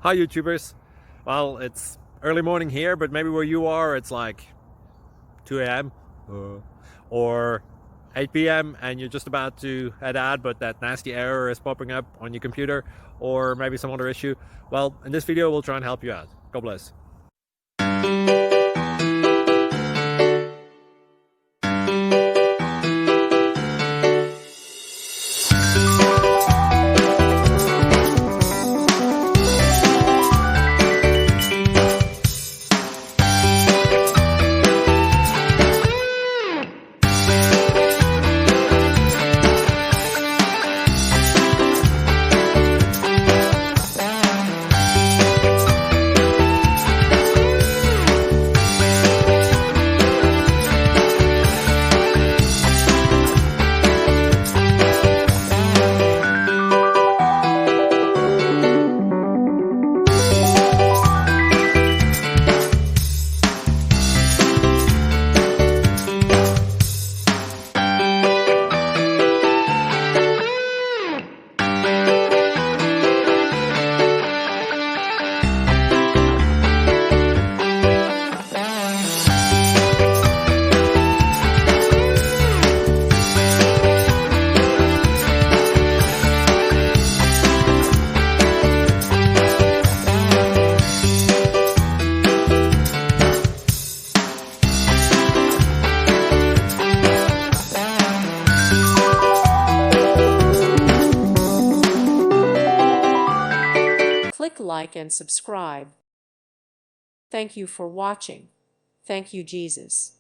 Hi YouTubers. Well, it's early morning here, but maybe where you are it's like 2 a.m. or 8 p.m. and you're just about to head out, but that nasty error is popping up on your computer, or maybe some other issue. Well, in this video we'll try and help you out. God bless. Click like and subscribe. Thank you for watching. Thank you, Jesus.